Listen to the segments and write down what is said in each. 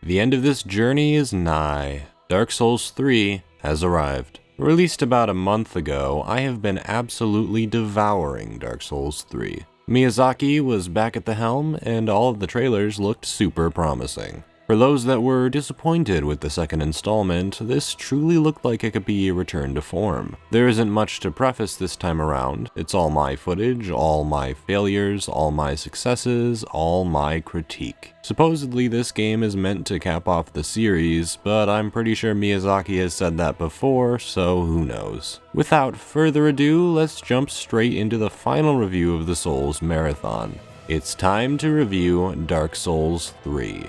The end of this journey is nigh. Dark Souls 3 has arrived. Released about a month ago, I have been absolutely devouring Dark Souls 3. Miyazaki was back at the helm, and all of the trailers looked super promising. For those that were disappointed with the second installment, this truly looked like it could be a return to form. There isn't much to preface this time around. It's all my footage, all my failures, all my successes, all my critique. Supposedly this game is meant to cap off the series, but I'm pretty sure Miyazaki has said that before, so who knows. Without further ado, let's jump straight into the final review of the Souls Marathon. It's time to review Dark Souls 3.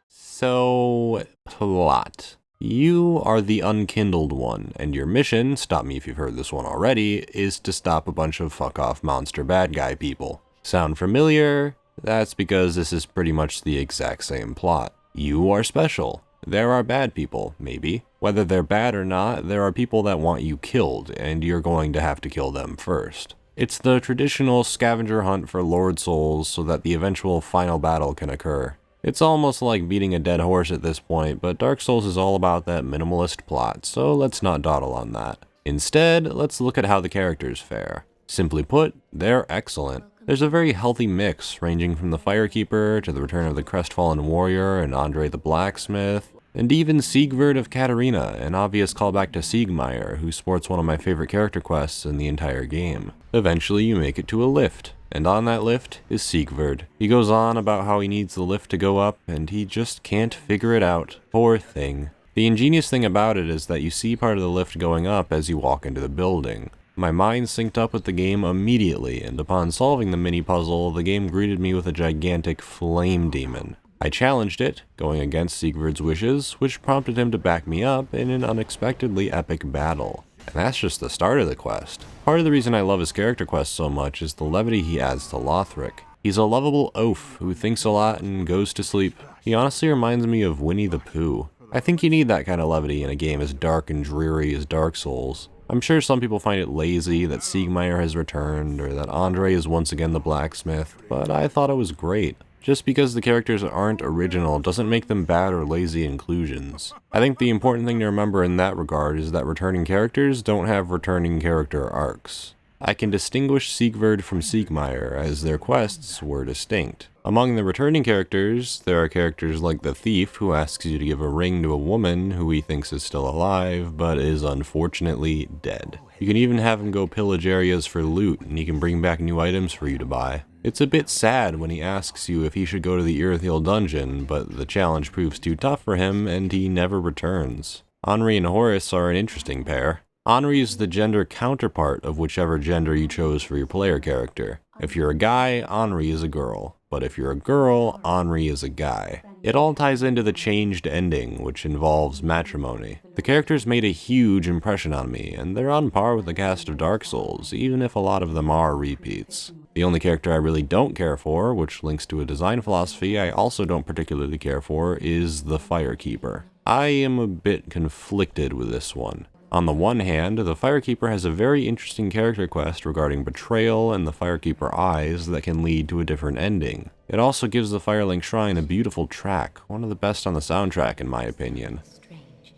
So, plot. You are the unkindled one, and your mission, stop me if you've heard this one already, is to stop a bunch of fuck-off monster bad guy people. Sound familiar? That's because this is pretty much the exact same plot. You are special. There are bad people, maybe. Whether they're bad or not, there are people that want you killed, and you're going to have to kill them first. It's the traditional scavenger hunt for Lord Souls so that the eventual final battle can occur. It's almost like beating a dead horse at this point, but Dark Souls is all about that minimalist plot, so let's not dawdle on that. Instead, let's look at how the characters fare. Simply put, they're excellent. There's a very healthy mix, ranging from the Firekeeper to the return of the Crestfallen Warrior and Andre the Blacksmith, and even Siegward of Katarina, an obvious callback to Siegmeyer, who sports one of my favorite character quests in the entire game. Eventually you make it to a lift, and on that lift is Siegward. He goes on about how he needs the lift to go up, and he just can't figure it out. Poor thing. The ingenious thing about it is that you see part of the lift going up as you walk into the building. My mind synced up with the game immediately, and upon solving the mini-puzzle, the game greeted me with a gigantic flame demon. I challenged it, going against Siegward's wishes, which prompted him to back me up in an unexpectedly epic battle. And that's just the start of the quest. Part of the reason I love his character quest so much is the levity he adds to Lothric. He's a lovable oaf who thinks a lot and goes to sleep. He honestly reminds me of Winnie the Pooh. I think you need that kind of levity in a game as dark and dreary as Dark Souls. I'm sure some people find it lazy that Siegmeyer has returned or that Andre is once again the blacksmith, but I thought it was great. Just because the characters aren't original doesn't make them bad or lazy inclusions. I think the important thing to remember in that regard is that returning characters don't have returning character arcs. I can distinguish Siegward from Siegmeyer, as their quests were distinct. Among the returning characters, there are characters like the thief who asks you to give a ring to a woman who he thinks is still alive, but is unfortunately dead. You can even have him go pillage areas for loot, and he can bring back new items for you to buy. It's a bit sad when he asks you if he should go to the Irithyll dungeon, but the challenge proves too tough for him and he never returns. Henri and Horace are an interesting pair. Henri is the gender counterpart of whichever gender you chose for your player character. If you're a guy, Henri is a girl, but if you're a girl, Henri is a guy. It all ties into the changed ending, which involves matrimony. The characters made a huge impression on me, and they're on par with the cast of Dark Souls, even if a lot of them are repeats. The only character I really don't care for, which links to a design philosophy I also don't particularly care for, is the Firekeeper. I am a bit conflicted with this one. On the one hand, the Firekeeper has a very interesting character quest regarding betrayal and the Firekeeper eyes that can lead to a different ending. It also gives the Firelink Shrine a beautiful track, one of the best on the soundtrack in my opinion. Strange.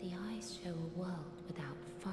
The eyes show a world without fire.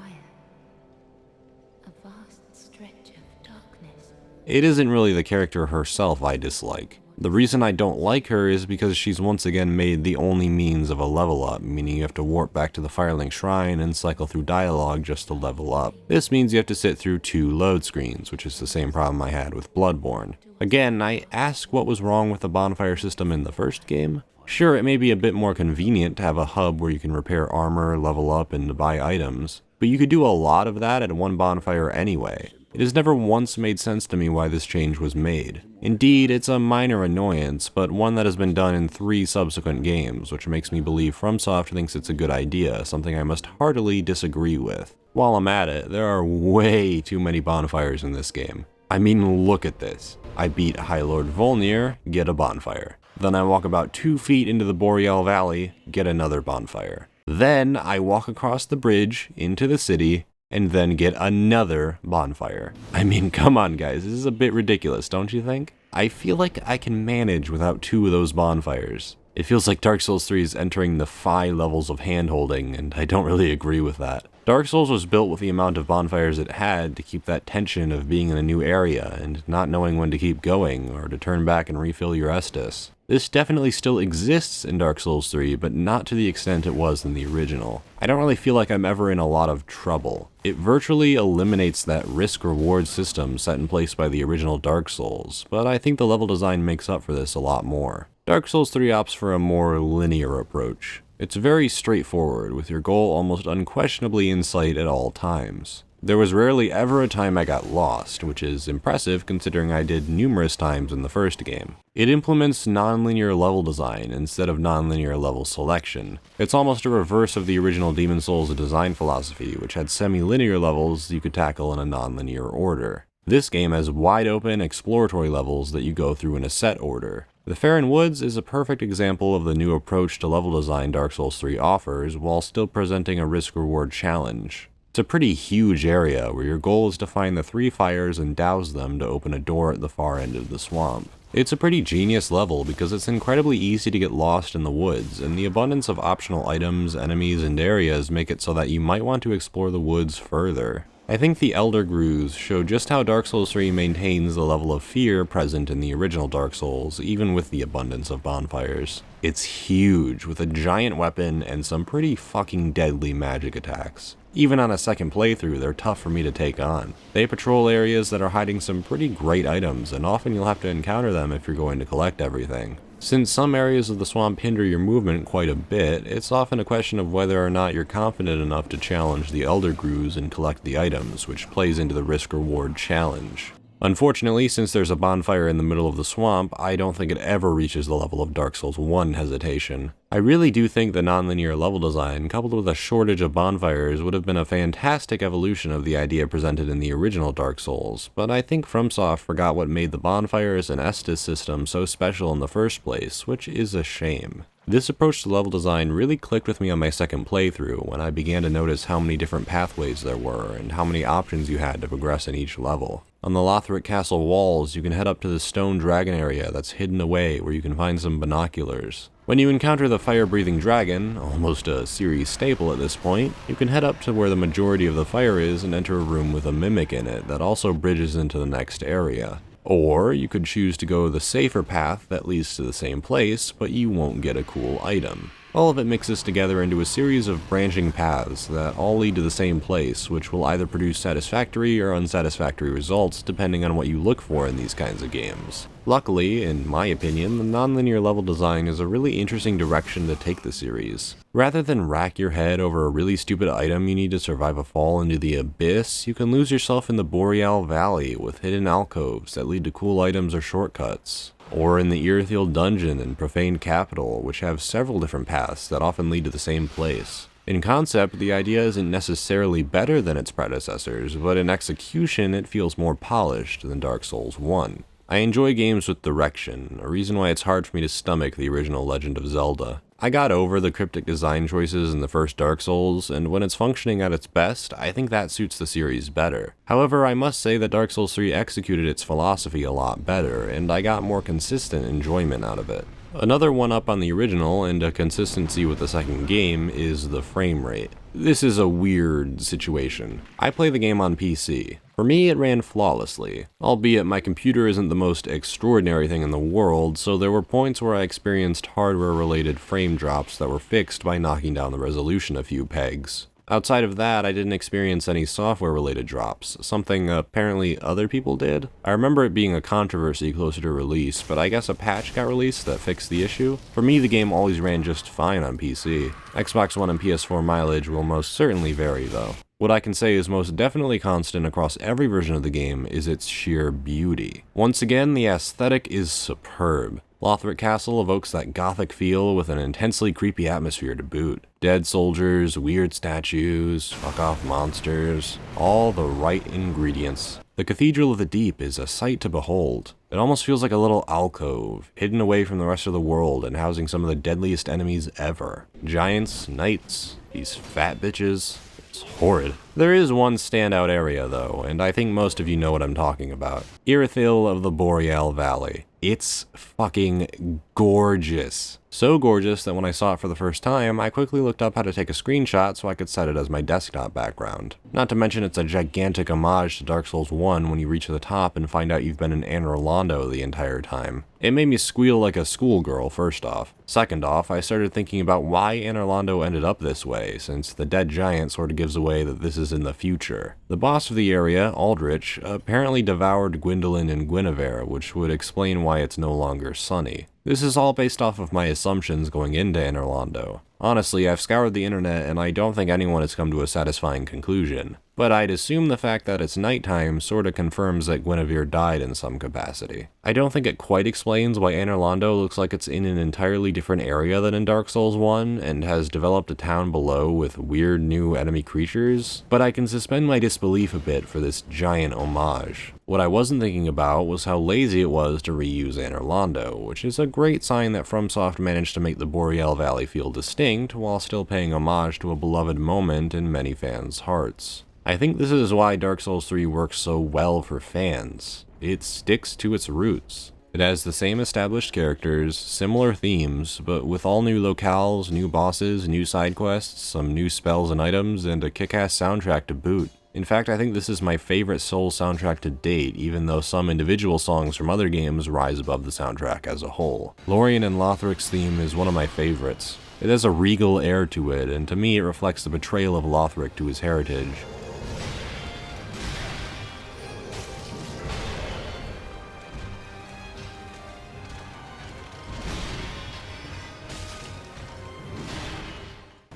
A vast stretch of darkness. It isn't really the character herself I dislike. The reason I don't like her is because she's once again made the only means of a level up, meaning you have to warp back to the Firelink Shrine and cycle through dialogue just to level up. This means you have to sit through 2 load screens, which is the same problem I had with Bloodborne. Again, I ask what was wrong with the bonfire system in the first game. Sure, it may be a bit more convenient to have a hub where you can repair armor, level up, and buy items, but you could do a lot of that at one bonfire anyway. It has never once made sense to me why this change was made. Indeed, it's a minor annoyance, but one that has been done in 3 subsequent games, which makes me believe FromSoft thinks it's a good idea, something I must heartily disagree with. While I'm at it, there are way too many bonfires in this game. I mean, look at this. I beat High Lord Volnir, get a bonfire. Then I walk about 2 feet into the Boreal Valley, get another bonfire. Then I walk across the bridge into the city, and then get another bonfire. I mean, come on guys, this is a bit ridiculous, don't you think? I feel like I can manage without 2 of those bonfires. It feels like Dark Souls 3 is entering the Phi levels of hand-holding, and I don't really agree with that. Dark Souls was built with the amount of bonfires it had to keep that tension of being in a new area and not knowing when to keep going or to turn back and refill your Estus. This definitely still exists in Dark Souls 3, but not to the extent it was in the original. I don't really feel like I'm ever in a lot of trouble. It virtually eliminates that risk-reward system set in place by the original Dark Souls, but I think the level design makes up for this a lot more. Dark Souls 3 opts for a more linear approach. It's very straightforward, with your goal almost unquestionably in sight at all times. There was rarely ever a time I got lost, which is impressive considering I did numerous times in the first game. It implements non-linear level design instead of non-linear level selection. It's almost a reverse of the original Demon Souls design philosophy, which had semi-linear levels you could tackle in a non-linear order. This game has wide-open exploratory levels that you go through in a set order. The Farron Woods is a perfect example of the new approach to level design Dark Souls 3 offers, while still presenting a risk-reward challenge. It's a pretty huge area where your goal is to find the 3 fires and douse them to open a door at the far end of the swamp. It's a pretty genius level because it's incredibly easy to get lost in the woods, and the abundance of optional items, enemies, and areas make it so that you might want to explore the woods further. I think the Elder Grooves show just how Dark Souls 3 maintains the level of fear present in the original Dark Souls, even with the abundance of bonfires. It's huge, with a giant weapon and some pretty fucking deadly magic attacks. Even on a second playthrough, they're tough for me to take on. They patrol areas that are hiding some pretty great items, and often you'll have to encounter them if you're going to collect everything. Since some areas of the swamp hinder your movement quite a bit, it's often a question of whether or not you're confident enough to challenge the Elder Grooves and collect the items, which plays into the risk-reward challenge. Unfortunately, since there's a bonfire in the middle of the swamp, I don't think it ever reaches the level of Dark Souls 1 hesitation. I really do think the non-linear level design, coupled with a shortage of bonfires, would have been a fantastic evolution of the idea presented in the original Dark Souls, but I think FromSoft forgot what made the bonfires and Estus system so special in the first place, which is a shame. This approach to level design really clicked with me on my second playthrough when I began to notice how many different pathways there were and how many options you had to progress in each level. On the Lothric castle walls, you can head up to the stone dragon area that's hidden away where you can find some binoculars. When you encounter the fire-breathing dragon, almost a series staple at this point, you can head up to where the majority of the fire is and enter a room with a mimic in it that also bridges into the next area. Or you could choose to go the safer path that leads to the same place, but you won't get a cool item. All of it mixes together into a series of branching paths that all lead to the same place, which will either produce satisfactory or unsatisfactory results depending on what you look for in these kinds of games. Luckily, in my opinion, the non-linear level design is a really interesting direction to take the series. Rather than rack your head over a really stupid item you need to survive a fall into the abyss, you can lose yourself in the Boreal Valley with hidden alcoves that lead to cool items or shortcuts. Or in the Irithyll Dungeon and Profaned Capital, which have several different paths that often lead to the same place. In concept, the idea isn't necessarily better than its predecessors, but in execution it feels more polished than Dark Souls 1. I enjoy games with direction, a reason why it's hard for me to stomach the original Legend of Zelda. I got over the cryptic design choices in the first Dark Souls, and when it's functioning at its best, I think that suits the series better. However, I must say that Dark Souls 3 executed its philosophy a lot better, and I got more consistent enjoyment out of it. Another one-up on the original, and a consistency with the second game, is the frame rate. This is a weird situation. I play the game on PC. For me, it ran flawlessly, albeit my computer isn't the most extraordinary thing in the world, so there were points where I experienced hardware-related frame drops that were fixed by knocking down the resolution a few pegs. Outside of that, I didn't experience any software-related drops, something apparently other people did. I remember it being a controversy closer to release, but I guess a patch got released that fixed the issue. For me, the game always ran just fine on PC. Xbox One and PS4 mileage will most certainly vary, though. What I can say is most definitely constant across every version of the game is its sheer beauty. Once again, the aesthetic is superb. Lothric Castle evokes that gothic feel with an intensely creepy atmosphere to boot. Dead soldiers, weird statues, fuck-off monsters, all the right ingredients. The Cathedral of the Deep is a sight to behold. It almost feels like a little alcove, hidden away from the rest of the world and housing some of the deadliest enemies ever. Giants, knights, these fat bitches. It's horrid. There is one standout area though, and I think most of you know what I'm talking about. Irithyll of the Boreal Valley. It's fucking gorgeous. So gorgeous that when I saw it for the first time, I quickly looked up how to take a screenshot so I could set it as my desktop background. Not to mention it's a gigantic homage to Dark Souls 1 when you reach the top and find out you've been in Anor Londo the entire time. It made me squeal like a schoolgirl, first off. Second off, I started thinking about why Anor Londo ended up this way, since the dead giant sort of gives away that this is in the future. The boss of the area, Aldrich, apparently devoured Gwyndolin and Guinevere, which would explain why it's no longer sunny. This is all based off of my assumptions going into Anor Londo. Honestly, I've scoured the internet and I don't think anyone has come to a satisfying conclusion. But I'd assume the fact that it's nighttime sorta confirms that Guinevere died in some capacity. I don't think it quite explains why Anor Londo looks like it's in an entirely different area than in Dark Souls 1 and has developed a town below with weird new enemy creatures, but I can suspend my disbelief a bit for this giant homage. What I wasn't thinking about was how lazy it was to reuse Anor Londo, which is a great sign that FromSoft managed to make the Boreal Valley feel distinct while still paying homage to a beloved moment in many fans' hearts. I think this is why Dark Souls 3 works so well for fans. It sticks to its roots. It has the same established characters, similar themes, but with all new locales, new bosses, new side quests, some new spells and items, and a kick-ass soundtrack to boot. In fact, I think this is my favorite Souls soundtrack to date, even though some individual songs from other games rise above the soundtrack as a whole. Lorien and Lothric's theme is one of my favorites. It has a regal air to it, and to me it reflects the betrayal of Lothric to his heritage.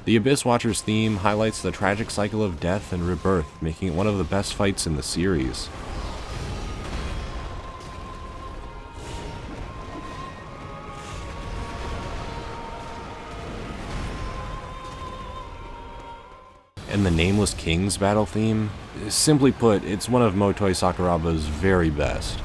The Abyss Watcher's theme highlights the tragic cycle of death and rebirth, making it one of the best fights in the series. And the Nameless King's battle theme? Simply put, it's one of Motoi Sakuraba's very best.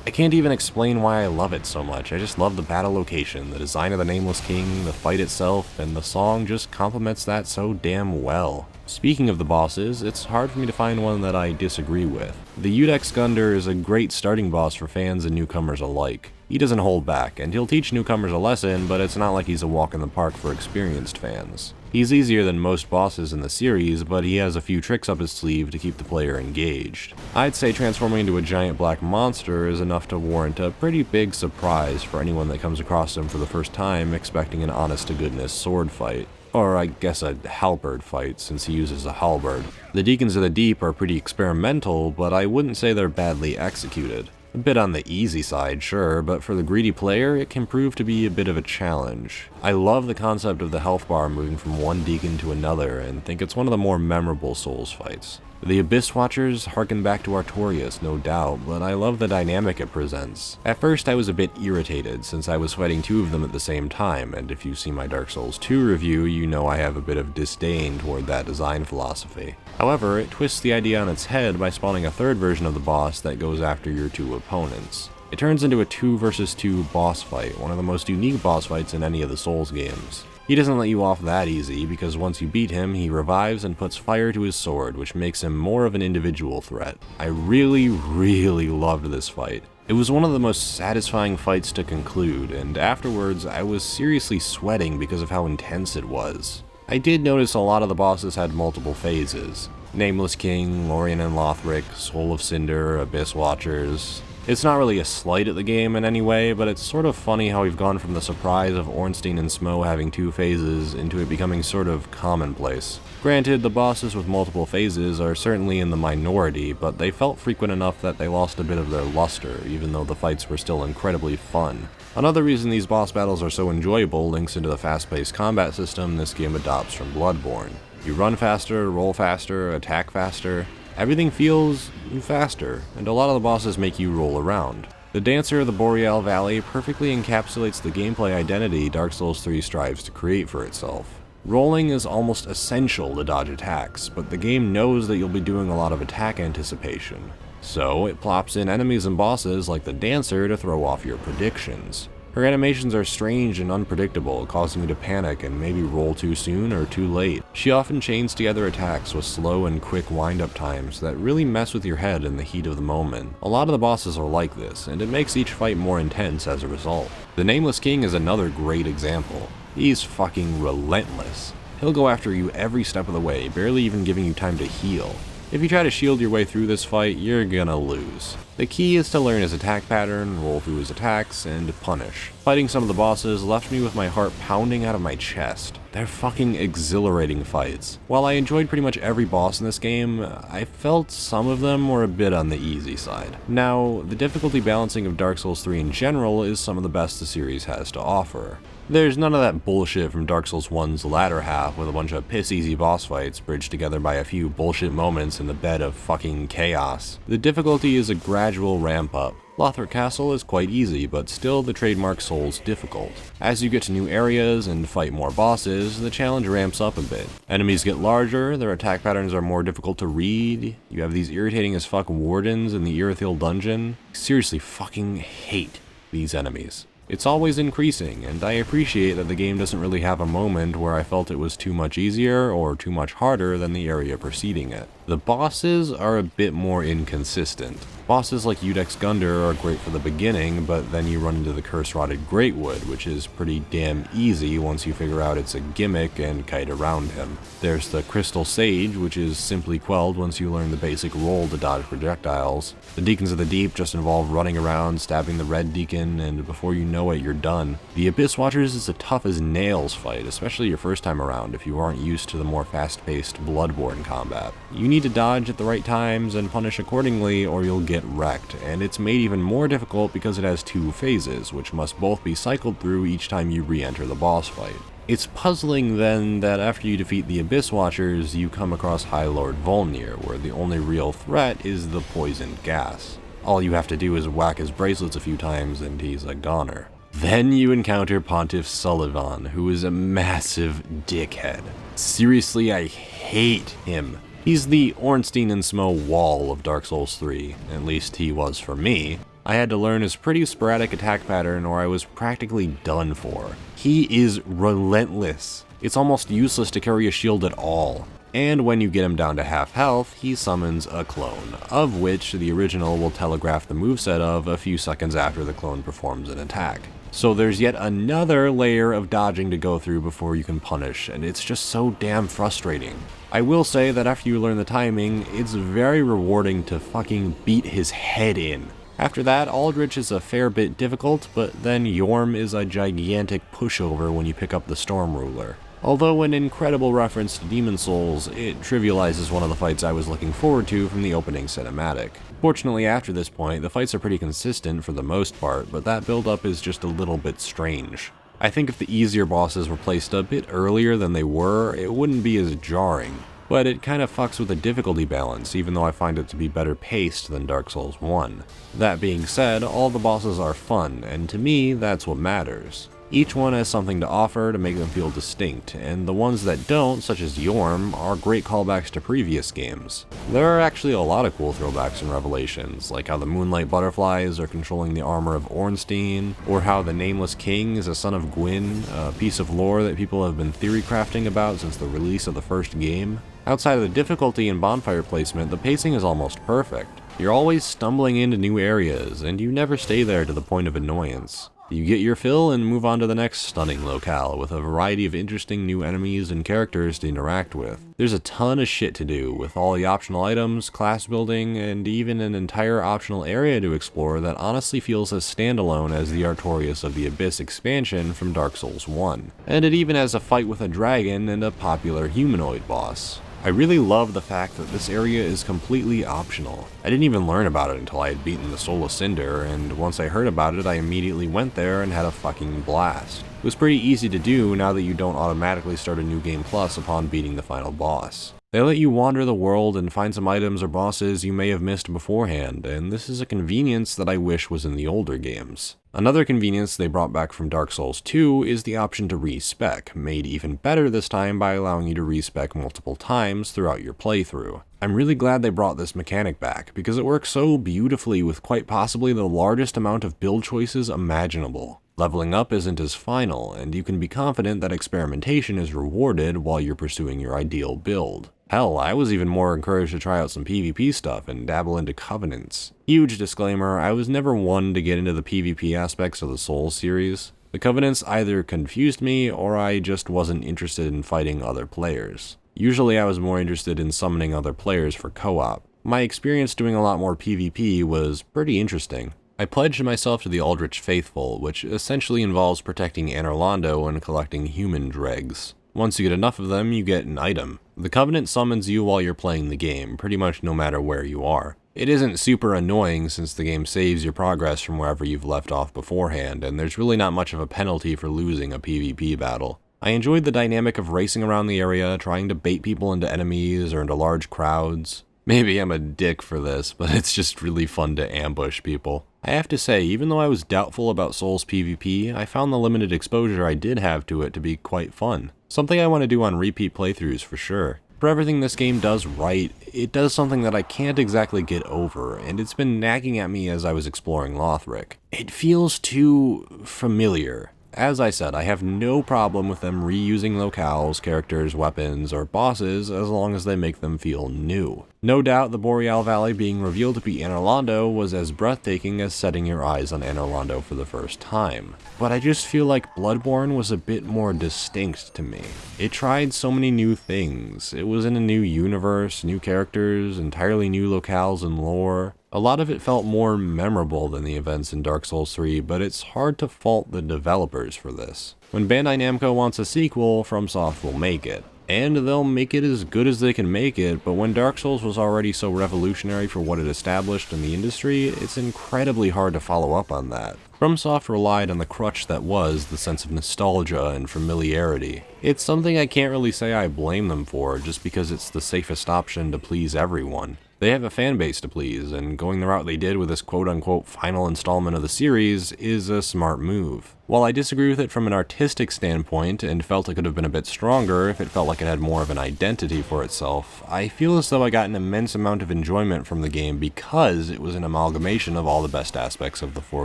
I can't even explain why I love it so much. I just love the battle location, the design of the Nameless King, the fight itself, and the song just complements that so damn well. Speaking of the bosses, it's hard for me to find one that I disagree with. The Udex Gundyr is a great starting boss for fans and newcomers alike. He doesn't hold back, and he'll teach newcomers a lesson, but it's not like he's a walk in the park for experienced fans. He's easier than most bosses in the series, but he has a few tricks up his sleeve to keep the player engaged. I'd say transforming into a giant black monster is enough to warrant a pretty big surprise for anyone that comes across him for the first time expecting an honest-to-goodness sword fight. Or I guess a halberd fight, since he uses a halberd. The Deacons of the Deep are pretty experimental, but I wouldn't say they're badly executed. A bit on the easy side, sure, but for the greedy player, it can prove to be a bit of a challenge. I love the concept of the health bar moving from one Deacon to another, and think it's one of the more memorable Souls fights. The Abyss Watchers harken back to Artorias, no doubt, but I love the dynamic it presents. At first I was a bit irritated, since I was fighting two of them at the same time, and if you've seen my Dark Souls 2 review, you know I have a bit of disdain toward that design philosophy. However, it twists the idea on its head by spawning a third version of the boss that goes after your two opponents. It turns into a 2 versus 2 boss fight, one of the most unique boss fights in any of the Souls games. He doesn't let you off that easy, because once you beat him, he revives and puts fire to his sword, which makes him more of an individual threat. I really loved this fight. It was one of the most satisfying fights to conclude, and afterwards I was seriously sweating because of how intense it was. I did notice a lot of the bosses had multiple phases. Nameless King, Lorien and Lothric, Soul of Cinder, Abyss Watchers. It's not really a slight at the game in any way, but it's sort of funny how we've gone from the surprise of Ornstein and Smough having two phases into it becoming sort of commonplace. Granted, the bosses with multiple phases are certainly in the minority, but they felt frequent enough that they lost a bit of their luster, even though the fights were still incredibly fun. Another reason these boss battles are so enjoyable links into the fast-paced combat system this game adopts from Bloodborne. You run faster, roll faster, attack faster. Everything feels faster, and a lot of the bosses make you roll around. The Dancer of the Boreal Valley perfectly encapsulates the gameplay identity Dark Souls 3 strives to create for itself. Rolling is almost essential to dodge attacks, but the game knows that you'll be doing a lot of attack anticipation. So it plops in enemies and bosses like the Dancer to throw off your predictions. Her animations are strange and unpredictable, causing you to panic and maybe roll too soon or too late. She often chains together attacks with slow and quick wind-up times that really mess with your head in the heat of the moment. A lot of the bosses are like this, and it makes each fight more intense as a result. The Nameless King is another great example. He's fucking relentless. He'll go after you every step of the way, barely even giving you time to heal. If you try to shield your way through this fight, you're gonna lose. The key is to learn his attack pattern, roll through his attacks, and punish. Fighting some of the bosses left me with my heart pounding out of my chest. They're fucking exhilarating fights. While I enjoyed pretty much every boss in this game, I felt some of them were a bit on the easy side. Now, the difficulty balancing of Dark Souls 3 in general is some of the best the series has to offer. There's none of that bullshit from Dark Souls 1's latter half with a bunch of piss-easy boss fights bridged together by a few bullshit moments in the bed of fucking chaos. The difficulty is a gradual ramp up. Lothric Castle is quite easy, but still the trademark Souls difficult. As you get to new areas and fight more bosses, the challenge ramps up a bit. Enemies get larger, their attack patterns are more difficult to read, you have these irritating as fuck wardens in the Irithyll dungeon. I seriously fucking hate these enemies. It's always increasing, and I appreciate that the game doesn't really have a moment where I felt it was too much easier or too much harder than the area preceding it. The bosses are a bit more inconsistent. Bosses like Udex Gundyr are great for the beginning, but then you run into the Curse-Rotted Greatwood, which is pretty damn easy once you figure out it's a gimmick and kite around him. There's the Crystal Sage, which is simply quelled once you learn the basic roll to dodge projectiles. The Deacons of the Deep just involve running around, stabbing the Red Deacon, and before you know it, you're done. The Abyss Watchers is a tough as nails fight, especially your first time around if you aren't used to the more fast-paced Bloodborne combat. You need to dodge at the right times and punish accordingly or you'll get wrecked, and it's made even more difficult because it has two phases, which must both be cycled through each time you re-enter the boss fight. It's puzzling then that after you defeat the Abyss Watchers, you come across High Lord Volnir, where the only real threat is the poisoned gas. All you have to do is whack his bracelets a few times and he's a goner. Then you encounter Pontiff Sullivan, who is a massive dickhead. Seriously, I hate him. He's the Ornstein and Smough wall of Dark Souls 3, at least he was for me. I had to learn his pretty sporadic attack pattern or I was practically done for. He is relentless. It's almost useless to carry a shield at all. And when you get him down to half health, he summons a clone, of which the original will telegraph the moveset of a few seconds after the clone performs an attack. So there's yet another layer of dodging to go through before you can punish, and it's just so damn frustrating. I will say that after you learn the timing, it's very rewarding to fucking beat his head in. After that, Aldrich is a fair bit difficult, but then Yorm is a gigantic pushover when you pick up the Storm Ruler. Although an incredible reference to Demon Souls, it trivializes one of the fights I was looking forward to from the opening cinematic. Fortunately, after this point, the fights are pretty consistent for the most part, but that build-up is just a little bit strange. I think if the easier bosses were placed a bit earlier than they were, it wouldn't be as jarring. But it kind of fucks with the difficulty balance, even though I find it to be better paced than Dark Souls 1. That being said, all the bosses are fun, and to me, that's what matters. Each one has something to offer to make them feel distinct, and the ones that don't, such as Yorm, are great callbacks to previous games. There are actually a lot of cool throwbacks in Revelations, like how the Moonlight Butterflies are controlling the armor of Ornstein, or how the Nameless King is a son of Gwyn, a piece of lore that people have been theory crafting about since the release of the first game. Outside of the difficulty and bonfire placement, the pacing is almost perfect. You're always stumbling into new areas, and you never stay there to the point of annoyance. You get your fill and move on to the next stunning locale with a variety of interesting new enemies and characters to interact with. There's a ton of shit to do with all the optional items, class building, and even an entire optional area to explore that honestly feels as standalone as the Artorias of the Abyss expansion from Dark Souls 1. And it even has a fight with a dragon and a popular humanoid boss. I really love the fact that this area is completely optional. I didn't even learn about it until I had beaten the Soul of Cinder, and once I heard about it I immediately went there and had a fucking blast. It was pretty easy to do now that you don't automatically start a new game plus upon beating the final boss. They let you wander the world and find some items or bosses you may have missed beforehand, and this is a convenience that I wish was in the older games. Another convenience they brought back from Dark Souls 2 is the option to respec, made even better this time by allowing you to respec multiple times throughout your playthrough. I'm really glad they brought this mechanic back, because it works so beautifully with quite possibly the largest amount of build choices imaginable. Leveling up isn't as final, and you can be confident that experimentation is rewarded while you're pursuing your ideal build. Hell, I was even more encouraged to try out some PvP stuff and dabble into covenants. Huge disclaimer, I was never one to get into the PvP aspects of the Souls series. The covenants either confused me, or I just wasn't interested in fighting other players. Usually I was more interested in summoning other players for co-op. My experience doing a lot more PvP was pretty interesting. I pledged myself to the Aldrich Faithful, which essentially involves protecting Anor Londo and collecting human dregs. Once you get enough of them, you get an item. The Covenant summons you while you're playing the game, pretty much no matter where you are. It isn't super annoying since the game saves your progress from wherever you've left off beforehand, and there's really not much of a penalty for losing a PvP battle. I enjoyed the dynamic of racing around the area, trying to bait people into enemies or into large crowds. Maybe I'm a dick for this, but it's just really fun to ambush people. I have to say, even though I was doubtful about Souls PvP, I found the limited exposure I did have to it to be quite fun. Something I want to do on repeat playthroughs for sure. For everything this game does right, it does something that I can't exactly get over, and it's been nagging at me as I was exploring Lothric. It feels too familiar. As I said, I have no problem with them reusing locales, characters, weapons, or bosses as long as they make them feel new. No doubt the Boreal Valley being revealed to be Anor Londo was as breathtaking as setting your eyes on Anor Londo for the first time. But I just feel like Bloodborne was a bit more distinct to me. It tried so many new things. It was in a new universe, new characters, entirely new locales and lore. A lot of it felt more memorable than the events in Dark Souls 3, but it's hard to fault the developers for this. When Bandai Namco wants a sequel, FromSoft will make it. And they'll make it as good as they can make it, but when Dark Souls was already so revolutionary for what it established in the industry, it's incredibly hard to follow up on that. FromSoft relied on the crutch that was the sense of nostalgia and familiarity. It's something I can't really say I blame them for, just because it's the safest option to please everyone. They have a fan base to please, and going the route they did with this quote-unquote final installment of the series is a smart move. While I disagree with it from an artistic standpoint and felt it could have been a bit stronger if it felt like it had more of an identity for itself, I feel as though I got an immense amount of enjoyment from the game because it was an amalgamation of all the best aspects of the 4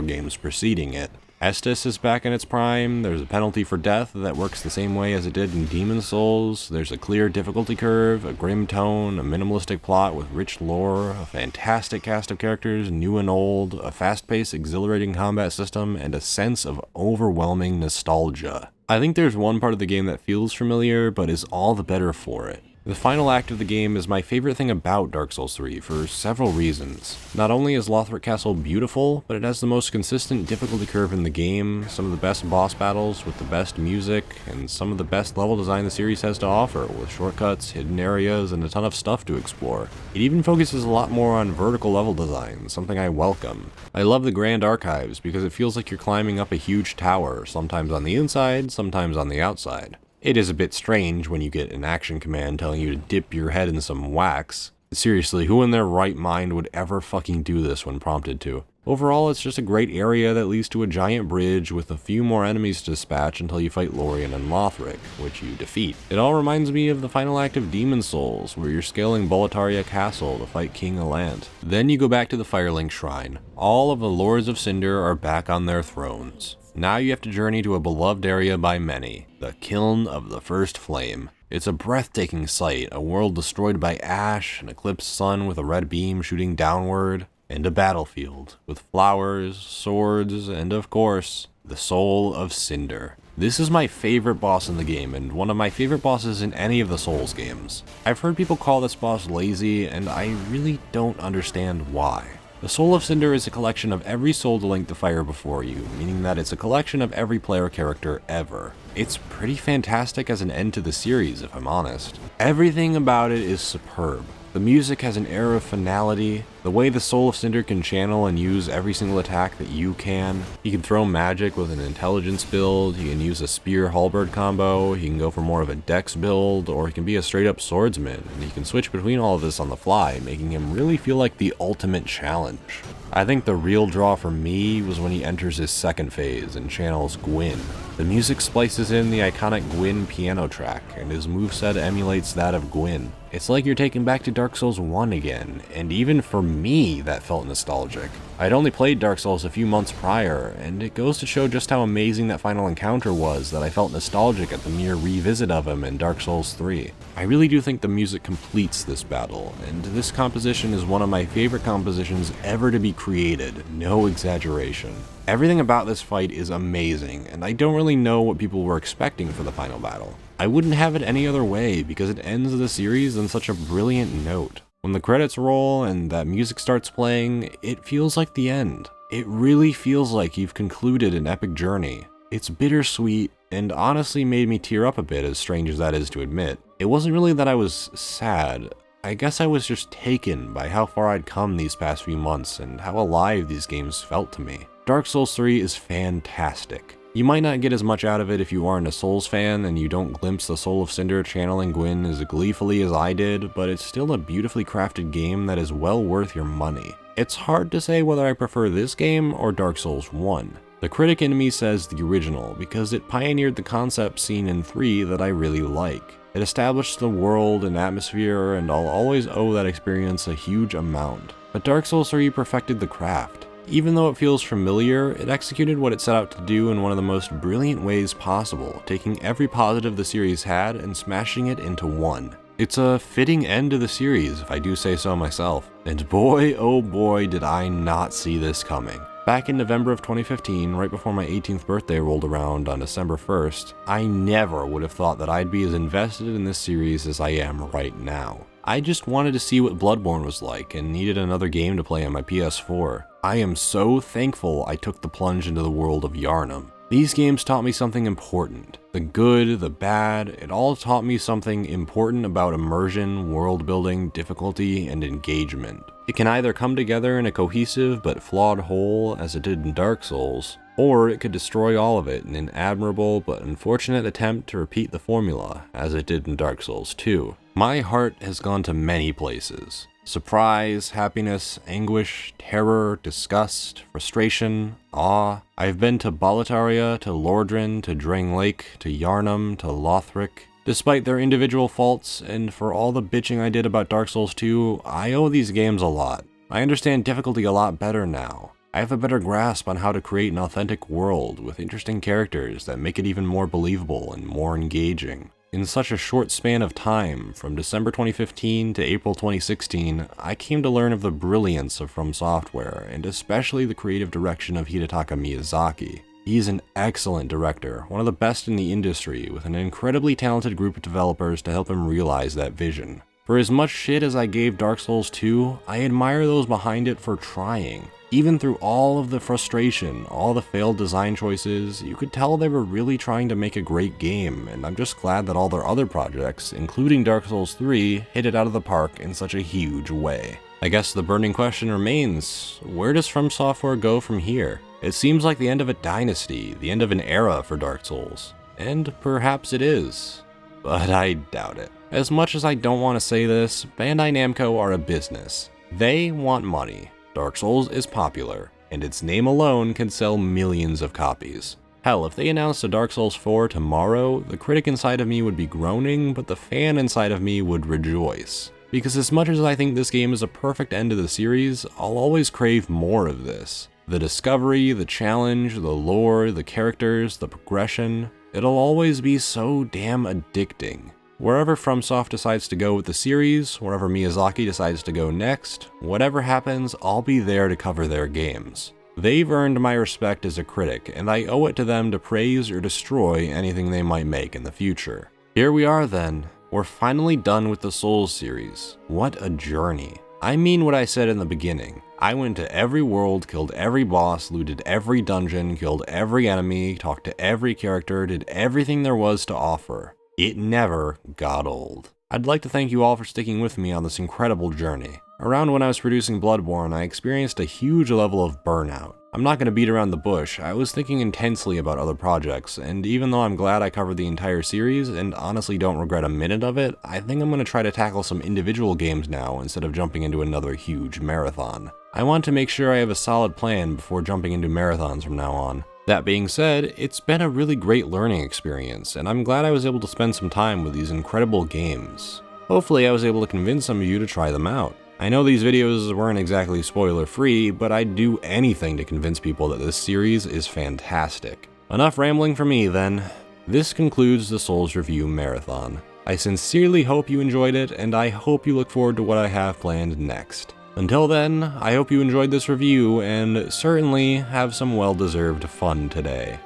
games preceding it. Estus is back in its prime, there's a penalty for death that works the same way as it did in Demon's Souls, there's a clear difficulty curve, a grim tone, a minimalistic plot with rich lore, a fantastic cast of characters, new and old, a fast-paced, exhilarating combat system, and a sense of overwhelming nostalgia. I think there's one part of the game that feels familiar, but is all the better for it. The final act of the game is my favorite thing about Dark Souls 3 for several reasons. Not only is Lothric Castle beautiful, but it has the most consistent difficulty curve in the game, some of the best boss battles with the best music, and some of the best level design the series has to offer, with shortcuts, hidden areas, and a ton of stuff to explore. It even focuses a lot more on vertical level design, something I welcome. I love the Grand Archives because it feels like you're climbing up a huge tower, sometimes on the inside, sometimes on the outside. It is a bit strange when you get an action command telling you to dip your head in some wax. Seriously, who in their right mind would ever fucking do this when prompted to? Overall, it's just a great area that leads to a giant bridge with a few more enemies to dispatch until you fight Lorien and Lothric, which you defeat. It all reminds me of the final act of Demon's Souls, where you're scaling Boletaria Castle to fight King Alant. Then you go back to the Firelink Shrine. All of the Lords of Cinder are back on their thrones. Now you have to journey to a beloved area by many, the Kiln of the First Flame. It's a breathtaking sight, a world destroyed by ash, an eclipsed sun with a red beam shooting downward, and a battlefield with flowers, swords, and of course, the Soul of Cinder. This is my favorite boss in the game, and one of my favorite bosses in any of the Souls games. I've heard people call this boss lazy, and I really don't understand why. The Soul of Cinder is a collection of every soul to link the fire before you, meaning that it's a collection of every player character ever. It's pretty fantastic as an end to the series, if I'm honest. Everything about it is superb. The music has an air of finality, the way the Soul of Cinder can channel and use every single attack that you can. He can throw magic with an intelligence build, he can use a spear halberd combo, he can go for more of a dex build, or he can be a straight up swordsman, and he can switch between all of this on the fly, making him really feel like the ultimate challenge. I think the real draw for me was when he enters his second phase and channels Gwyn. The music splices in the iconic Gwyn piano track, and his moveset emulates that of Gwyn. It's like you're taken back to Dark Souls 1 again, and even for me that felt nostalgic. I'd only played Dark Souls a few months prior, and it goes to show just how amazing that final encounter was that I felt nostalgic at the mere revisit of him in Dark Souls 3. I really do think the music completes this battle, and this composition is one of my favorite compositions ever to be created, no exaggeration. Everything about this fight is amazing, and I don't really know what people were expecting for the final battle. I wouldn't have it any other way because it ends the series on such a brilliant note. When the credits roll and that music starts playing, it feels like the end. It really feels like you've concluded an epic journey. It's bittersweet and honestly made me tear up a bit, as strange as that is to admit. It wasn't really that I was sad. I guess I was just taken by how far I'd come these past few months and how alive these games felt to me. Dark Souls 3 is fantastic. You might not get as much out of it if you aren't a Souls fan and you don't glimpse the Soul of Cinder channeling Gwyn as gleefully as I did, but it's still a beautifully crafted game that is well worth your money. It's hard to say whether I prefer this game or Dark Souls 1. The critic in me says the original because it pioneered the concept seen in 3 that I really like. It established the world and atmosphere, and I'll always owe that experience a huge amount. But Dark Souls 3 perfected the craft. Even though it feels familiar, it executed what it set out to do in one of the most brilliant ways possible, taking every positive the series had and smashing it into one. It's a fitting end to the series, if I do say so myself. And boy, oh boy, did I not see this coming. Back in November of 2015, right before my 18th birthday rolled around on December 1st, I never would have thought that I'd be as invested in this series as I am right now. I just wanted to see what Bloodborne was like and needed another game to play on my PS4. I am so thankful I took the plunge into the world of Yharnam. These games taught me something important. The good, the bad, it all taught me something important about immersion, world building, difficulty, and engagement. It can either come together in a cohesive but flawed whole as it did in Dark Souls, or it could destroy all of it in an admirable but unfortunate attempt to repeat the formula as it did in Dark Souls 2. My heart has gone to many places. Surprise, happiness, anguish, terror, disgust, frustration, awe. I've been to Boletaria, to Lordran, to Drang Lake, to Yharnam, to Lothric. Despite their individual faults, and for all the bitching I did about Dark Souls 2, I owe these games a lot. I understand difficulty a lot better now. I have a better grasp on how to create an authentic world with interesting characters that make it even more believable and more engaging. In such a short span of time, from December 2015 to April 2016, I came to learn of the brilliance of From Software, and especially the creative direction of Hidetaka Miyazaki. He is an excellent director, one of the best in the industry, with an incredibly talented group of developers to help him realize that vision. For as much shit as I gave Dark Souls 2, I admire those behind it for trying. Even through all of the frustration, all the failed design choices, you could tell they were really trying to make a great game, and I'm just glad that all their other projects, including Dark Souls 3, hit it out of the park in such a huge way. I guess the burning question remains, where does From Software go from here? It seems like the end of a dynasty, the end of an era for Dark Souls. And perhaps it is. But I doubt it. As much as I don't want to say this, Bandai Namco are a business. They want money. Dark Souls is popular, and its name alone can sell millions of copies. Hell, if they announced a Dark Souls 4 tomorrow, the critic inside of me would be groaning, but the fan inside of me would rejoice. Because as much as I think this game is a perfect end to the series, I'll always crave more of this. The discovery, the challenge, the lore, the characters, the progression, it'll always be so damn addicting. Wherever FromSoft decides to go with the series, wherever Miyazaki decides to go next, whatever happens, I'll be there to cover their games. They've earned my respect as a critic, and I owe it to them to praise or destroy anything they might make in the future. Here we are then. We're finally done with the Souls series. What a journey. I mean what I said in the beginning. I went to every world, killed every boss, looted every dungeon, killed every enemy, talked to every character, did everything there was to offer. It never got old. I'd like to thank you all for sticking with me on this incredible journey. Around when I was producing Bloodborne, I experienced a huge level of burnout. I'm not going to beat around the bush, I was thinking intensely about other projects, and even though I'm glad I covered the entire series, and honestly don't regret a minute of it, I think I'm going to try to tackle some individual games now instead of jumping into another huge marathon. I want to make sure I have a solid plan before jumping into marathons from now on. That being said, it's been a really great learning experience, and I'm glad I was able to spend some time with these incredible games. Hopefully I was able to convince some of you to try them out. I know these videos weren't exactly spoiler-free, but I'd do anything to convince people that this series is fantastic. Enough rambling from me then. This concludes the Souls Review Marathon. I sincerely hope you enjoyed it, and I hope you look forward to what I have planned next. Until then, I hope you enjoyed this review, and certainly have some well-deserved fun today.